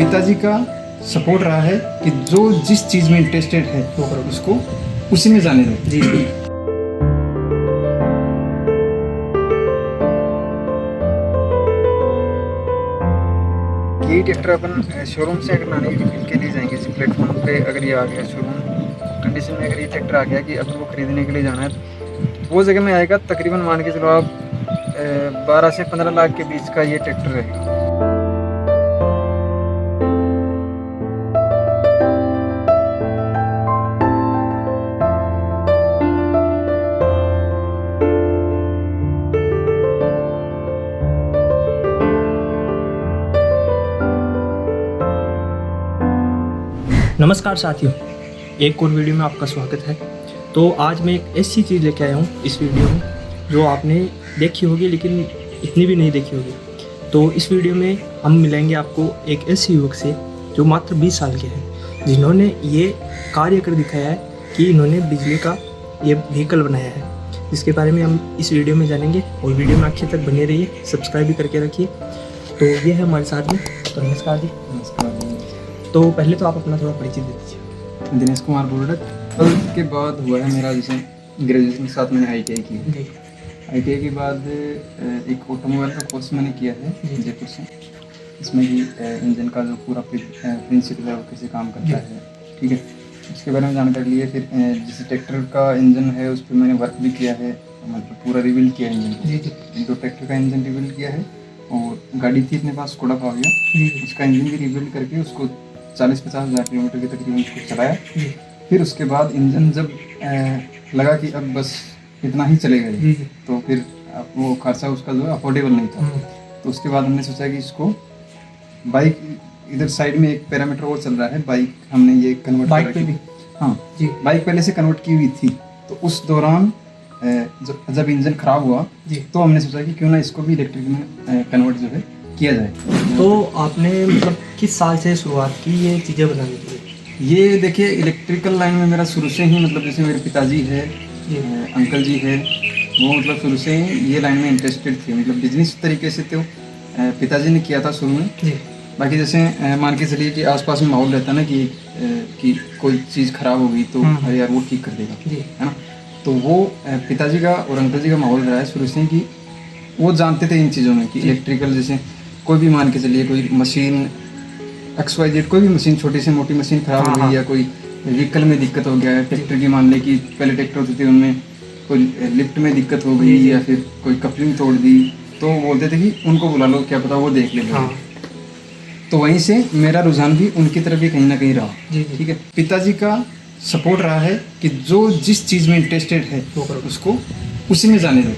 पिताजी का सपोर्ट रहा है कि जो जिस चीज़ में इंटरेस्टेड है उसको उसी में जाने दो। जी जी। यही ट्रैक्टर अपन शोरूम से अगर लाने के लिए जाएंगे, इस प्लेटफॉर्म पे अगर ये आ गया शोरूम कंडीशन में, अगर ये ट्रैक्टर आ गया कि अपन को खरीदने के लिए जाना है, तो वो जगह में आएगा तकरीबन मान के चलो आप 12 से 15 लाख के बीच का ये ट्रैक्टर रहेगा। नमस्कार साथियों, एक और वीडियो में आपका स्वागत है। तो आज मैं एक ऐसी चीज़ लेके आया हूँ इस वीडियो में जो आपने देखी होगी लेकिन इतनी भी नहीं देखी होगी। तो इस वीडियो में हम मिलेंगे आपको एक ऐसे युवक से जो मात्र 20 साल के हैं, जिन्होंने ये कार्य कर दिखाया है कि इन्होंने बिजली का ये व्हीकल बनाया है, जिसके बारे में हम इस वीडियो में जानेंगे। और वीडियो में आखिर तक बने रहिए, सब्सक्राइब भी करके रखिए। तो ये है हमारे साथ में। तो नमस्कार जी। नमस्कार। तो पहले तो आप अपना थोड़ा परिचय दे दीजिए। दिनेश कुमार बोल रहा। 12th के बाद हुआ है मेरा, जैसे ग्रेजुएशन के साथ मैंने ITI की है। ITI के बाद एक ऑटोमोबाइल का कोर्स मैंने किया है जयपुर से। इसमें भी इंजन का जो पूरा प्रिंसिपल है वो कैसे काम करता है, ठीक है, उसके बारे में जानकारी ली है। फिर जैसे ट्रैक्टर का इंजन है उस पर मैंने वर्क भी किया है, मतलब पूरा रिबिल्ड किया है इंजन। तो ट्रैक्टर का इंजन रिबिल्ड किया है, और गाड़ी थी अपने पास स्कोडा फाबिया, उसका इंजन भी रिबिल्ड करके उसको 40-50 हज़ार किलोमीटर के तकरीबन उसको चलाया। फिर उसके बाद इंजन जब लगा कि अब बस इतना ही चलेगा ये, तो फिर वो खर्चा उसका जो है अफोर्डेबल नहीं था। तो उसके बाद हमने सोचा कि इसको बाइक, इधर साइड में एक पैरामीटर और चल रहा है बाइक, हमने ये कन्वर्ट बाइक पे भी, हाँ जी, बाइक पहले से कन्वर्ट की हुई थी। तो उस दौरान जब इंजन खराब हुआ तो हमने सोचा कि क्यों ना इसको भी इलेक्ट्रिक में कन्वर्ट जो है किया जाए। तो आपने मतलब किस साल से शुरुआत की ये चीज़ें बनाने के लिए? ये देखिए, इलेक्ट्रिकल लाइन में मेरा शुरू से ही, मतलब जैसे मेरे पिताजी है, अंकल जी है, वो मतलब शुरू से ही ये लाइन में इंटरेस्टेड थे। मतलब बिजनेस तरीके से तो पिताजी ने किया था शुरू में। बाकी जैसे मान के चलिए कि आसपास में माहौल रहता है ना कि कोई चीज़ ख़राब हो गई तो अरे यार वो ठीक कर देगा, है ना। तो वो पिताजी का और अंकल जी का माहौल रहा है शुरू से कि वो जानते थे इन चीज़ों में कि इलेक्ट्रिकल, जैसे कोई भी मान के चलिए कोई मशीन XYZ, कोई भी मशीन, छोटी से मोटी मशीन खराब हो गई, या कोई व्हीकल में दिक्कत हो गया है, ट्रैक्टर की मान लें कि पहले ट्रैक्टर होते थे उनमें कोई लिफ्ट में दिक्कत हो गई या फिर कोई कपलिंग तोड़ दी, तो बोलते थे कि उनको बुला लो, क्या पता वो देख लेगा। तो वहीं से मेरा रुझान भी उनकी तरफ भी कहीं ना कहीं रहा, ठीक है। पिताजी का सपोर्ट रहा है कि जो जिस चीज़ में इंटरेस्टेड है उसको उसी में जाने दो।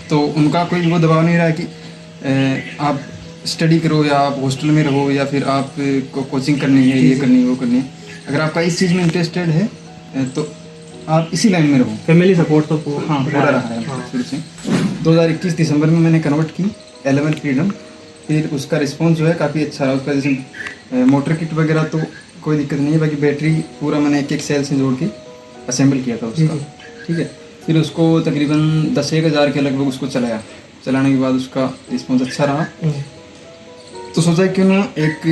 तो उनका कोई वो दबाव नहीं रहा कि आप स्टडी करो या आप हॉस्टल में रहो या फिर आप कोचिंग करनी है, ये करनी है, वो करनी है। अगर आपका इस चीज़ में इंटरेस्टेड है तो आप इसी लाइन में रहो। फैमिली सपोर्ट तो पूरा रहा है शुरू से। 2021 दिसंबर में मैंने कन्वर्ट की L11 फ्रीडम। फिर उसका रिस्पॉन्स जो है काफ़ी अच्छा रहा उसका। जैसे मोटर किट वगैरह तो कोई दिक्कत नहीं है, बाकी बैटरी पूरा मैंने एक सेल से जोड़ के असेंबल किया था उसका, ठीक है। फिर उसको तकरीबन 10-1 हज़ार के लगभग उसको चलाने के बाद उसका रिस्पॉन्स अच्छा रहा। तो सोचा क्यों ना एक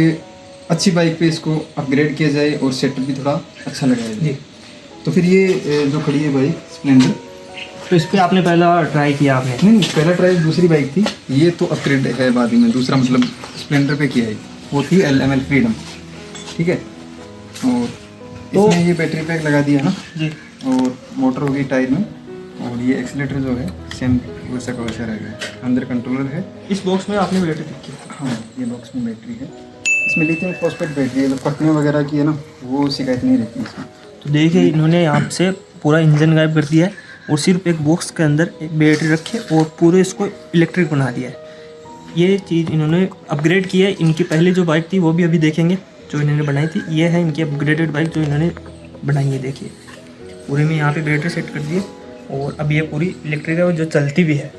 अच्छी बाइक पे इसको अपग्रेड किया जाए और सेटअप भी थोड़ा अच्छा लगाया जाए। तो फिर ये जो खड़ी है बाइक स्प्लेंडर, तो इस पर आपने पहला ट्राई किया? आपने नहीं, पहला ट्राई दूसरी बाइक थी, ये तो अपग्रेड है बाद में, दूसरा मतलब स्प्लेंडर पे किया है, वो थी LML फ्रीडम, ठीक है। और तो इसमें ये बैटरी पैक लगा दिया ना जी, और मोटर होगी टायर में, और ये एक्सीलेटर जो है सेम वैसा का वैसा रहेगा। अंदर कंट्रोलर है। इस बॉक्स में आपने बैटरी रखी है? हाँ, ये बॉक्स में बैटरी है। इसमें लिथियम फॉस्फेट बैटरी है, तो फटने वगैरह की है ना वो शिकायत नहीं रहती इसमें। तो देखिए, इन्होंने यहाँ से पूरा इंजन गायब कर दिया है और सिर्फ एक बॉक्स के अंदर एक बैटरी रखी है और पूरे इसको इलेक्ट्रिक बना दिया है। ये चीज़ इन्होंने अपग्रेड की है। इनकी पहली जो बाइक थी वो भी अभी देखेंगे जो इन्होंने बनाई थी। ये है इनकी अपग्रेडेड बाइक जो इन्होंने बनाई है। देखिए, पूरे में यहाँ पे बैटरी सेट कर दी है और अब ये पूरी इलेक्ट्रिक है और जो चलती भी है।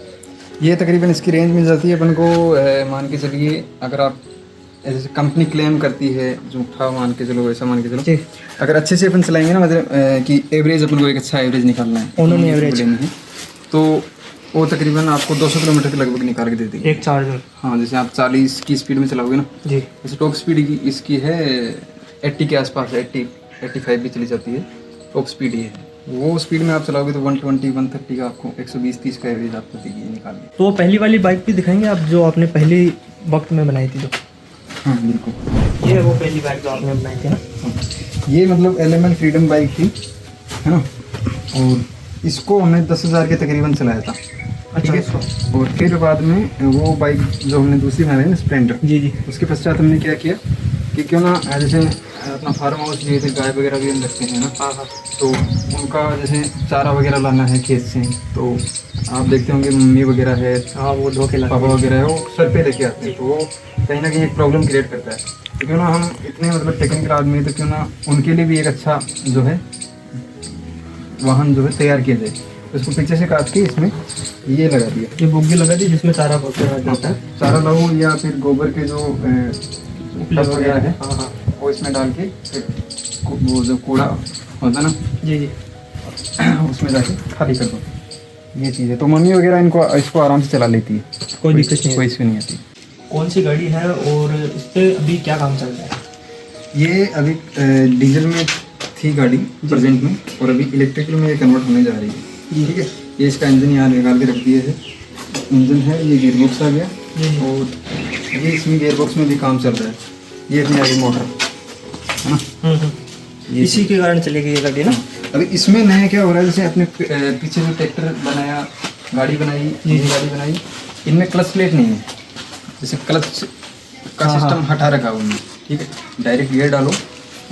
ये तकरीबन इसकी रेंज मिल जाती है अपन को, मान के चलिए अगर आप जैसे कंपनी क्लेम करती है झूठा मान के चलो, ऐसा मान के चलो, अगर अच्छे से अपन चलाएंगे ना, मतलब कि एवरेज अपन को एक अच्छा एवरेज निकालना है, उन्होंने एवरेज तो वो तकरीबन आपको 200 किलोमीटर के लगभग निकाल के दे देगी। एक चार्जर? हाँ, जैसे आप 40 की स्पीड में चलाओगे ना, जी। जैसे टॉप स्पीड की इसकी है 80 के आसपास है, 85 भी चली जाती है, टॉप स्पीड ये है। वो स्पीड में आप चलाओगे तो 120 130 का आपको 120-30 का एवरेज आपको देगी निकाल के। तो पहली वाली बाइक भी दिखाएंगे आप, जो आपने पहली वक्त में बनाई थी जो? हाँ बिल्कुल, ये है वो पहली बाइक जो आपने बनाई थी ना? ये मतलब एलिमेंट फ्रीडम बाइक थी, है ना, और इसको हमने 10,000 के तकरीबन चलाया था। अच्छा, ठीक है। और फिर बाद में वो बाइक जो हमने दूसरी बनाई ना स्प्लेंडर, जी जी, उसके पश्चात हमने क्या किया कि क्यों ना जैसे अपना फार्म हाउस लिए थे, गाय वगैरह भी हम रखते हैं ना, हाँ हाँ, तो उनका जैसे चारा वगैरह लाना है खेत से, तो आप देखते होंगे मम्मी वगैरह है, हाँ वो धोखे लगा, पापा वगैरह है, वो सर पे लेके आते हैं, तो वो कहीं ना कहीं एक प्रॉब्लम क्रिएट करता है। तो क्यों ना हम इतने मतलब टेक्निकल आदमी हैं, तो क्यों ना उनके लिए भी एक अच्छा जो है वाहन जो है तैयार किया जाए। तो इसको पीछे से काट के इसमें ये लगा दिया, ये बुग्गी लगा दी जिसमें चारा जाता है, चारा लाओ या फिर गोबर के जो उपले वगैरह है, हाँ हाँ, वो इसमें डाल के फिर वो जो कूड़ा होता है ना, जी जी, उसमें जाके खाली कर दो। ये चीज़ है, तो मम्मी वगैरह इसको आराम से चला लेती है, कोई दिक्कत नहीं है। कोई इशू नहीं आती। कौन सी गाड़ी है और इस पर अभी क्या काम चल रहा है? ये अभी डीजल में थी गाड़ी प्रेजेंट में, और अभी इलेक्ट्रिकल में ये कन्वर्ट होने जा रही है। ठीक है, ये इसका इंजन यहाँ निकाल के रख दिए है, इंजन है, ये गियर बॉक्स आ गया, और ये इसमें गियर बॉक्स में भी काम चल रहा है। ये अपनी आगे मोटर है ना, इसी के कारण चलेगी ये गाड़ी ना। अभी इसमें नया क्या हो रहा है, जैसे अपने पीछे जो ट्रैक्टर बनाया, गाड़ी बनाई, ये गाड़ी बनाई, इनमें क्लच प्लेट नहीं है, जैसे क्लच का सिस्टम हटा रखा है उनमें। ठीक है, डायरेक्ट गियर डालो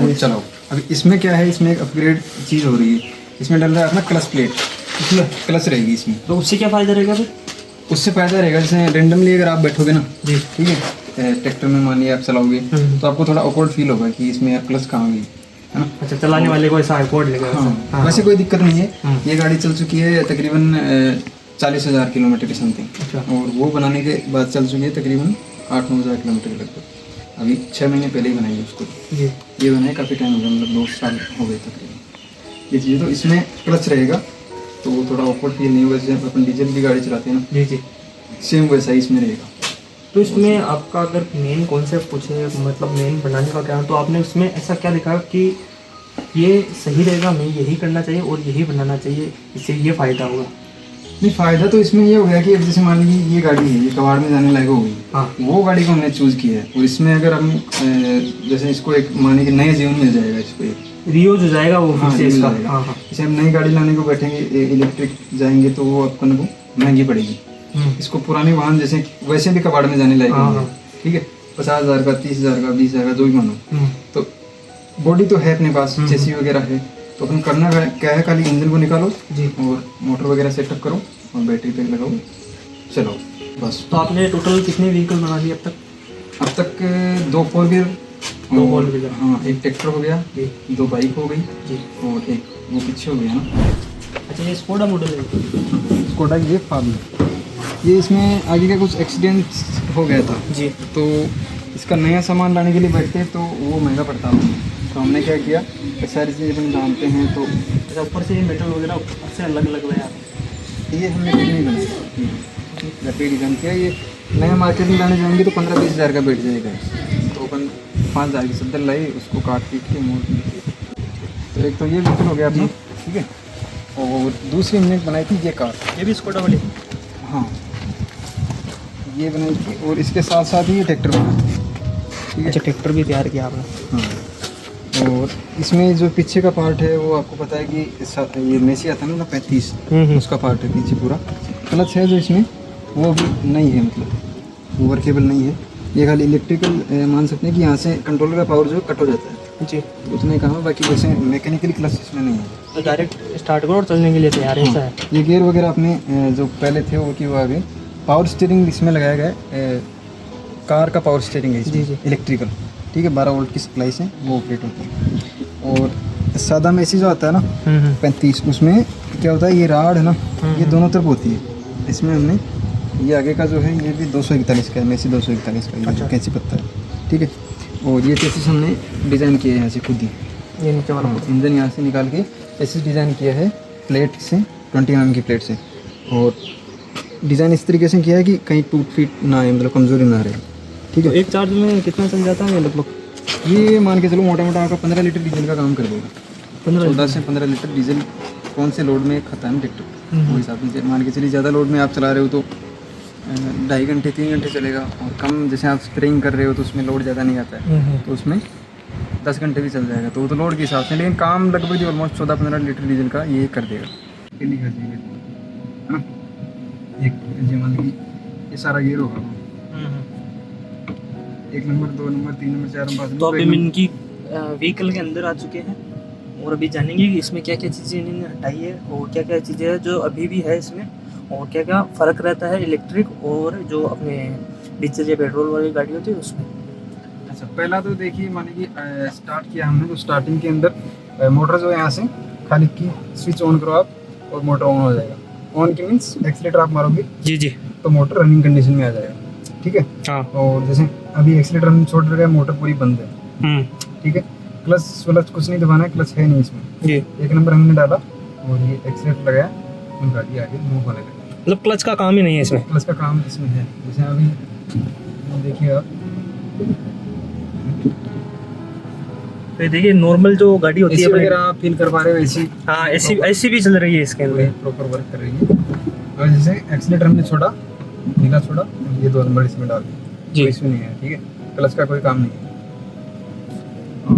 और चलाओ। अभी इसमें क्या है, इसमें एक अपग्रेड चीज़ हो रही है, इसमें डल रहा है अपना क्लच प्लेट, इसमें क्लच रहेगी इसमें। तो उससे क्या फ़ायदा रहेगा फिर? उससे फ़ायदा रहेगा, जैसे रेंडमली अगर आप बैठोगे ना जी, ठीक है, ट्रैक्टर में मान लिया आप चलाओगे, तो आपको थोड़ा ऑकवर्ड फील होगा कि इसमें यार क्लच कहाँ गई, है ना। अच्छा, चलाने वाले को ऐसा कोड लेगा? हाँ, वैसे कोई दिक्कत नहीं है। ये गाड़ी चल चुकी है तकरीबन 40,000 किलोमीटर के समथिंग, अच्छा, और वो बनाने के बाद चल चुकी है तकरीबन 8-9 हज़ार किलोमीटर के लगभग। अभी 6 महीने पहले ही बनाई है उसको, जी, ये बनाए काफ़ी टाइम हो गया, मतलब 2 साल हो गए तकरीबन। ये चीज़ तो इसमें क्लच रहेगा, तो वो थोड़ा ऑकवर्ड फील नहीं होगा, जैसे अपन डीजल की गाड़ी चलाते हैं ना, जी जी। सेम वैसा ही इसमें रहेगा। तो इसमें आपका अगर मेन कॉन्सेप्ट पूछे, मतलब मेन बनाने का क्या है, तो आपने उसमें ऐसा क्या दिखा कि ये सही रहेगा, मैं यही करना चाहिए और यही बनाना चाहिए, इससे ये फ़ायदा होगा? नहीं, फ़ायदा तो इसमें ये हो गया कि अब जैसे मान लीजिए ये गाड़ी है, ये कबाड़ में जाने लायक हो गई, हाँ, वो गाड़ी को हमने चूज़ किया है, और इसमें अगर हम जैसे इसको एक माने कि नया जीवन मिल जाएगा, इसको एक रियूज हो जाएगा वो हाँ, फिर से रियूज इसका। हो जाएगा। हाँ हाँ, जैसे हम नई गाड़ी लाने को बैठेंगे इलेक्ट्रिक जाएंगे, तो वो अपन को महंगी पड़ेगी। इसको पुराने वाहन जैसे वैसे भी कबाड़ में जाने लायक हाँ, नहीं है, ठीक है, 50,000 का, 30,000 का, 20,000 का, जो भी मानो, तो बॉडी तो है अपने पास, चेसी वगैरह है, तो अपन करना क्या है, खाली इंजन को निकालो जी, और मोटर वगैरह सेटअप करो और बैटरी पैक लगाओ, चलो बस। तो आपने टोटल कितने व्हीकल बना लिए अब तक? अब तक 2 4 व्हीलर, 2 फोर व्हीलर, हाँ, एक ट्रैक्टर हो गया, जी 2 बाइक हो गई, जी। और एक वो पीछे हो गया ना, अच्छा, ये स्कोडा मॉडल है? स्कोडा ये फाबी। ये इसमें आगे का कुछ एक्सीडेंट हो गया था जी, तो इसका नया सामान लाने के लिए बैठते तो वो महंगा पड़ता है, तो हमने क्या किया, ये सारी चीज़ें अपन जानते हैं, तो अच्छा, ऊपर से ये मेटल वगैरह ऊपर से अलग अलग है आप? ये हमने कुछ नहीं बनाया, घर पे डिज़ाइन किया। ये नया मार्केट में लाने जाएंगे तो 15-20 हज़ार का बैठ जाएगा, तो अपन 5,000 की सद्दर लाई, उसको काट पीट के मोड़ के, तो एक तो ये व्हीकल हो गया अपना, ठीक है। और दूसरी हमने बनाई थी ये कार, ये भी स्कोडा वाली? हाँ, ये बनाई थी, और इसके साथ साथ ही ये ट्रैक्टर बना, ठीक है। अच्छा, ट्रैक्टर भी तैयार किया आपने? हाँ, और इसमें जो पीछे का पार्ट है वो आपको पता है कि ये मेसी आता है ना 35, उसका पार्ट है पीछे पूरा। क्लच है जो इसमें वो भी नहीं है, मतलब वो वर्केबल नहीं है, ये खाली इलेक्ट्रिकल मान सकते हैं कि यहाँ से कंट्रोलर का पावर जो कट हो जाता है जी, उतने काम है, बाकी वैसे मैकेनिकली क्लच इसमें नहीं है। तो डायरेक्ट स्टार्ट करो और चलने के लिए तैयार है, ऐसा है? ये गियर वगैरह अपने जो पहले थे वो कि वो आगे पावर स्टीयरिंग इसमें लगाया गया है, कार का पावर स्टीयरिंग है इसमें, जी। इलेक्ट्रिकल, ठीक है, 12 वोल्ट की सप्लाई से वो ऑपरेट होता है। और सादा में ऐसी जो आता है ना 35, उसमें क्या होता है, ये राड है ना, ये दोनों तरफ होती है, इसमें हमने ये आगे का जो है ये भी 241 का है, मेसी 241 का, ये कैंची पत्ता है, ठीक है। और ये चेसिस हमने डिज़ाइन किया है यहाँ से खुद ही, ये नीचे वाला इंजन यहाँ से निकाल के चेसिस डिज़ाइन किया है प्लेट से, 20 mm की प्लेट से, और डिज़ाइन इस तरीके से किया है कि कहीं टूट फीट ना आए, मतलब कमज़ोरी ना रहे। ठीक तो है, एक चार्ज में कितना चल जाता है लगभग? ये मान के चलो मोटा मोटा आपका 15 लीटर डीजल का काम कर देगा। 15 से 15 लीटर डीजल कौन से लोड में खाता है ट्रैक्टर, वो हिसाब से मान के चलिए। ज़्यादा लोड में आप चला रहे हो तो 2.5 घंटे 3 घंटे चलेगा, और कम जैसे आप स्प्रेइंग कर रहे हो तो उसमें लोड ज़्यादा नहीं आता है, तो उसमें 10 घंटे भी चल जाएगा। तो वो तो लोड के हिसाब से, लेकिन काम लगभग ऑलमोस्ट 14-15 लीटर डीजल का ये कर देगा। नहीं कर देगा, है ना। एक ये मान लीजिए ये सारा गियर होगा, 1 नंबर 2 नंबर 3 नंबर 4 नंबर। तो अभी हम इनकी व्हीकल के अंदर आ चुके हैं और अभी जानेंगे कि इसमें क्या क्या चीज़ें इन्होंने हटाई है और क्या क्या चीज़ें हैं जो अभी भी है इसमें, और क्या क्या फ़र्क रहता है इलेक्ट्रिक और जो अपने डीजल या पेट्रोल वाली गाड़ी होती है उसमें। अच्छा, पहला तो देखिए माने कि स्टार्ट किया हमने, तो स्टार्टिंग के अंदर मोटर जो है यहाँ से खाली की स्विच ऑन करो आप और मोटर ऑन हो जाएगा। ऑन की मीन्स एक्सीलेटर आप मारोगे जी जी, तो मोटर रनिंग कंडीशन में आ जाएगा। ठीक है, हाँ। और जैसे अभी एक्सीलेटर हमने छोड़ रखा है, मोटर पूरी बंद है। ठीक है, क्लच व्लच कुछ नहीं दबाना है, क्लच है नहीं इसमें जी। 1 नंबर हमने डाला और ये एक्सीलेटर लगाया और गाड़ी आगे मूव होने लगी। मतलब क्लच का काम ही नहीं है इसमें? क्लच का काम इसमें है। जैसे अभी देखिए आप, तो देखिए नॉर्मल जो गाड़ी होती है वगैरह आप फील कर पा रहे हो, ऐसी हाँ ऐसी भी चल रही है इसके अंदर, प्रॉपर वर्क कर रही है। और जैसे एक्सीलेटर हमने छोड़ा, नीला छोड़ा, ये 2 नंबर इसमें डाल दिया, जी। कोई इशू नहीं है। ठीक है, क्लच का कोई काम नहीं है।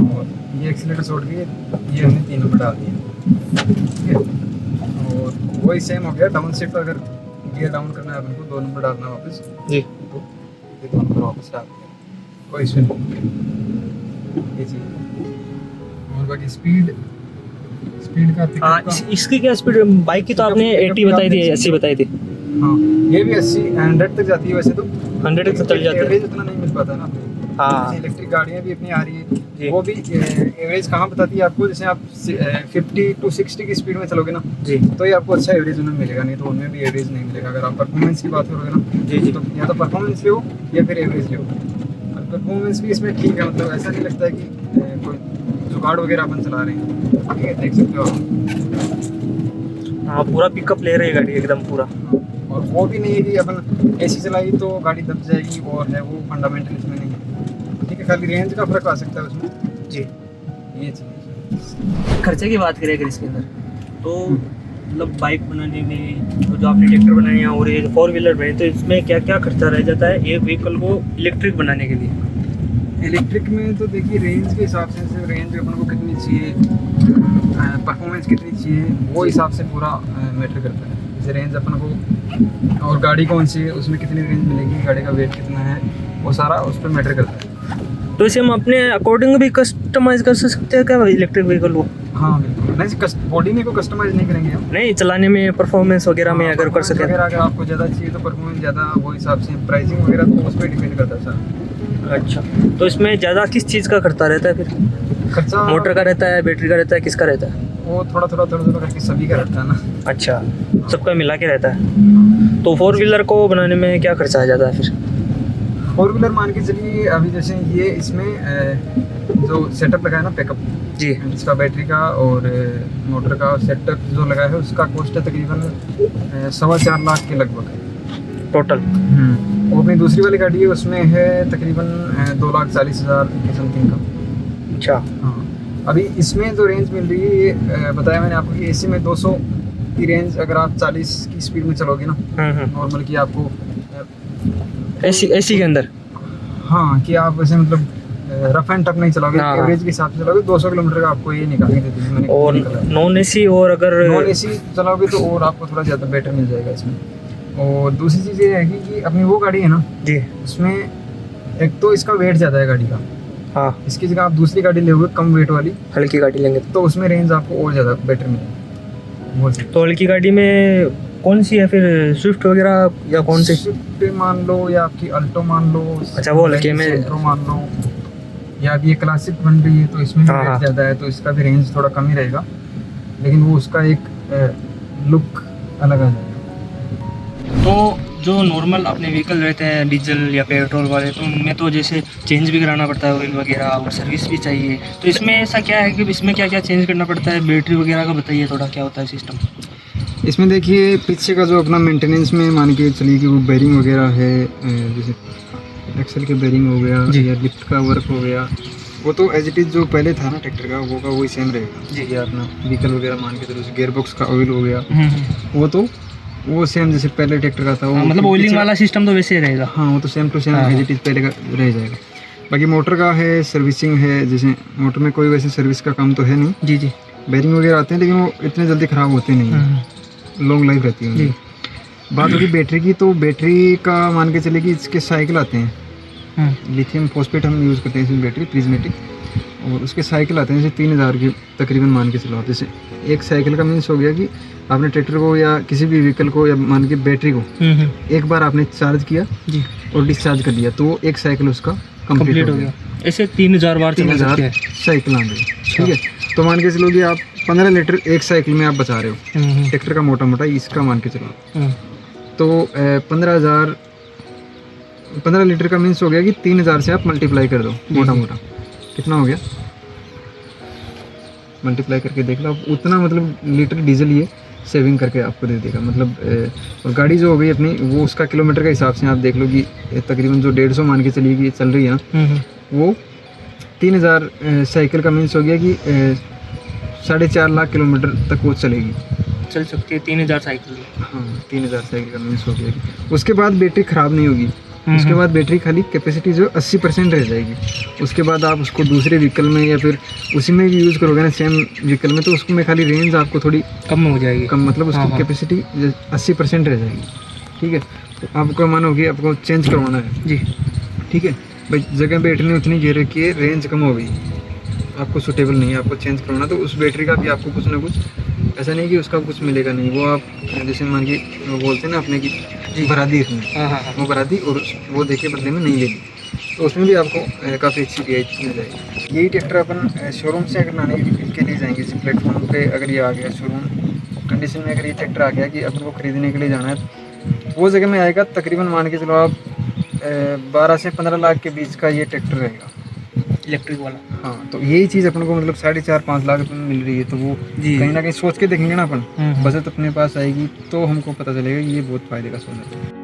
और ये एक्सीलेटर छोड़ के ये हमने 3 नंबर डाल दिया। ठीक है, और वही सेम हो गया। डाउन शिफ्ट अगर गियर डाउन करना है आपको 2 नंबर डालना वापस जी, तो ये 2 नंबर वापस डाल दिया, कोई इशू नहीं। ये चीज़ और बाकी स्पीड का हाँ। इसकी क्या स्पीड? बाइक की तो आपने 80 बताई थी, 80 बताई थी। हाँ, ये भी 80-100 तक जाती है वैसे तो। 100 तक चल जाती है। एवरेज उतना नहीं मिल पाता ना। हाँ। जैसे इलेक्ट्रिक गाड़ियाँ भी अपनी आ रही जी। है, वो भी एवरेज कहाँ बताती है आपको? जैसे आप 50 to 60 की स्पीड में चलोगे ना जी, तो ये आपको अच्छा एवरेज उनमें मिलेगा, नहीं तो उनमें भी एवरेज नहीं मिलेगा। अगर आप परफॉर्मेंस की बात करोगे ना जी जी, तो या तो परफॉर्मेंस लो या फिर एवरेज लो। और परफॉर्मेंस भी इसमें ठीक है, मतलब ऐसा नहीं लगता है कि कोई जुगाड़ वगैरह अपन चला रहे हैं। ठीक है, देख सकते हो आप। हाँ पूरा पिकअप ले रही है गाड़ी एकदम पूरा। और वो भी नहीं है कि अपन एसी चलाई तो गाड़ी दब जाएगी, और है वो फंडामेंटल इसमें नहीं है। ठीक है, खाली रेंज का फर्क आ सकता है उसमें। जी। ये चीज़ खर्चे की बात करें अगर इसके अंदर, तो मतलब बाइक बनाने में तो जो आपने ट्रैक्टर बनाए हैं और ये जो 4 व्हीलर बने, तो इसमें क्या क्या खर्चा रह जाता है एक व्हीकल को इलेक्ट्रिक बनाने के लिए? इलेक्ट्रिक में तो देखिए रेंज के हिसाब से रेंज अपन को कितनी चाहिए, परफॉर्मेंस कितनी चाहिए, वो हिसाब से पूरा मैटर करता है। जैसे रेंज अपन को और गाड़ी कौन सी है, उसमें कितनी रेंज मिलेगी, गाड़ी का वेट कितना है, वो सारा उस पर मैटर करता है। तो इसे हम अपने अकॉर्डिंग भी कस्टमाइज कर सकते हैं क्या इलेक्ट्रिक व्हीकल को? हाँ बिल्कुल, नहीं बॉडी में को कस्टमाइज नहीं करेंगे हम। नहीं, चलाने में परफॉर्मेंस वगैरह में अगर कर सके। अगर आपको ज़्यादा चाहिए तो परफॉर्मेंस ज़्यादा, वो हिसाब से प्राइसिंग वगैरह तो उस पर डिपेंड करता है सर। अच्छा, तो इसमें ज़्यादा किस चीज़ का खर्चा रहता है फिर? खर्चा मोटर का रहता है, बैटरी का रहता है, किसका रहता है? वो थोड़ा करके सभी का रहता है ना। अच्छा, सबका मिला के रहता है। तो 4 व्हीलर को बनाने में क्या खर्चा आ जाता है फिर? 4 व्हीलर मान के चलिए, अभी जैसे ये इसमें जो सेटअप लगा है ना पैकअप जी, जिसका बैटरी का और मोटर का सेटअप जो लगा है, उसका कॉस्ट है तकरीबन 4.25 लाख के लगभग टोटल। और अपनी दूसरी वाली गाड़ी है उसमें है तकरीबन 2,40,000 के समथिंग का। अच्छा, हाँ, अभी इसमें जो रेंज मिल रही है ये बताया मैंने आपको कि एसी में 200 की रेंज अगर आप 40 की स्पीड में चलोगे ना नॉर्मल की आपको एसी के अंदर, हाँ कि आप वैसे मतलब रफ एंड टफ नहीं चलोगे, हाँ। एवरेज के हिसाब से चलोगे 200 किलोमीटर का आपको ये निकाल के देती है। मैंने और नॉन एसी और अगर नॉन एसी चलाओगे तो और आपको थोड़ा ज़्यादा बेटर मिल जाएगा इसमें। और दूसरी चीज़ ये है कि अपनी वो गाड़ी है ना जी, उसमें एक तो इसका वेट ज़्यादा है गाड़ी का। हाँ, इसकी जगह आप दूसरी गाड़ी लोगे कम वेट वाली, हल्की गाड़ी लेंगे तो उसमें रेंज आपको और ज़्यादा बेटर मिलेगी। वो चीज़ तो हल्की गाड़ी में कौन सी है फिर? स्विफ्ट वगैरह या कौन सी? स्विफ्ट मान लो या आपकी अल्टो मान लो। अच्छा, वो हल्के में सेंट्रो मान लो, या अभी ये क्लासिक बन रही है तो इसमें हाँ, रेट हाँ। ज़्यादा है तो इसका भी रेंज थोड़ा कम ही रहेगा, लेकिन वो उसका एक लुक अलग आ जाएगा। तो जो नॉर्मल अपने व्हीकल रहते हैं डीजल या पेट्रोल वाले, तो उनमें तो जैसे चेंज भी कराना पड़ता है ऑयल वगैरह, और सर्विस भी चाहिए। तो इसमें ऐसा क्या है कि इसमें क्या क्या चेंज करना पड़ता है? बैटरी वगैरह का बताइए थोड़ा, क्या होता है सिस्टम? इसमें देखिए पीछे का जो अपना मेंटेनेंस में मान के चलिए कि वो बेरिंग वगैरह है, जैसे एक्सल के बेरिंग हो गया जी। या लिफ्ट का वर्क हो गया, वो तो एज इट इज़ जो पहले था ना ट्रैक्टर का वो का वही सेम रहेगा जी। या अपना व्हीकल वगैरह मान के चलो, गियर बॉक्स का ऑयल हो गया हम्म। वो सेम जैसे पहले ट्रैक्टर का था वो, मतलब ऑयलिंग पीछे- वाला सिस्टम तो वैसे ही रहेगा। हाँ वो तो सेम टू सेम हाँ, एज इट इज़ पहले का रह जाएगा। बाकी मोटर का है, सर्विसिंग है, जैसे मोटर में कोई वैसे सर्विस का काम तो है नहीं, जी जी। बेरिंग वगैरह आते हैं लेकिन वो इतने जल्दी ख़राब होते नहीं हैं, हम्म। लॉन्ग लाइफ रहती है जी। उनकी। बात होगी बैटरी की, तो बैटरी का मान के चले कि इसके साइकिल आते हैं, लिथियम फॉस्फेट हम यूज़ करते हैं इसमें बैटरी प्रिज्मेटिक, और उसके साइकिल आते हैं जैसे 3000 के तकरीबन मान के चलो। जैसे एक साइकिल का मीन्स हो गया कि आपने ट्रैक्टर को या किसी भी व्हीकल को या मान के बैटरी को एक बार आपने चार्ज किया जी। और डिस्चार्ज कर दिया तो वो एक साइकिल उसका कंप्लीट हो गया। ऐसे 3000 बार चला सकते 3000 हैं। साइकिल आ गई, ठीक है। तो मान के चलो कि आप 15 लीटर एक साइकिल में आप बचा रहे हो ट्रैक्टर का, मोटा मोटा इसका मान के चलो। तो 15 लीटर का मीन्स हो गया कि 3000 से आप मल्टीप्लाई कर दो, मोटा मोटा कितना हो गया, मल्टीप्लाई करके देख लो आप, उतना मतलब लीटर डीजल ये सेविंग करके आपको दे देगा। मतलब और गाड़ी जो हो गई अपनी वो उसका किलोमीटर के हिसाब से आप देख लो कि तकरीबन जो 150 मान के चलिए कि चल रही है ना, वो 3000 साइकिल का मीन्स हो गया कि 4.5 लाख किलोमीटर तक वो चलेगी, चल सकती है 3000 साइकिल। हाँ 3000 साइकिल का मीन्स हो गया कि उसके बाद बैटरी ख़राब नहीं होगी, उसके बाद बैटरी खाली कैपेसिटी जो 80% रह जाएगी। उसके बाद आप उसको दूसरे व्हीकल में या फिर उसी में भी यूज़ करोगे ना सेम व्हीकल में, तो उसमें खाली रेंज आपको थोड़ी कम हो जाएगी, कम, मतलब उसकी हाँ। कैपेसिटी 80% रह जाएगी, ठीक है। तो आपको मानो कि आपको चेंज करवाना है जी। ठीक है भाई, जगह बैटरी ने उतनी घेर रखी है, रेंज कम हो गई, आपको सूटेबल नहीं है, आपको चेंज करवाना, तो उस बैटरी का भी आपको कुछ ना कुछ, ऐसा नहीं कि उसका कुछ मिलेगा नहीं, वो आप जैसे मान के वो बोलते हैं ना अपने की भरा दी इसमें, हाँ। वो भरा दी और वो देखिए बदले में नहीं ले ली, तो उसमें भी आपको काफ़ी अच्छी रियायत मिल जाएगी। यही ट्रैक्टर अपन शोरूम से अगर लाने के लिए जाएंगे, इस प्लेटफॉर्म पे अगर ये आ गया शोरूम कंडीशन में, अगर ये ट्रैक्टर आ गया कि अपन को ख़रीदने के लिए जाना है, वो जगह में आएगा तकरीबन मान के चलो आप 12 से 15 लाख के बीच का ये ट्रैक्टर रहेगा इलेक्ट्रिक वाला। हाँ, तो यही चीज़ अपन को मतलब 4.5-5 लाख रुपये में मिल रही है, तो वो जी। कहीं ना कहीं सोच के देखेंगे ना अपन, बचत अपने पास आएगी तो हमको पता चलेगा कि ये बहुत फ़ायदे का सौदा है।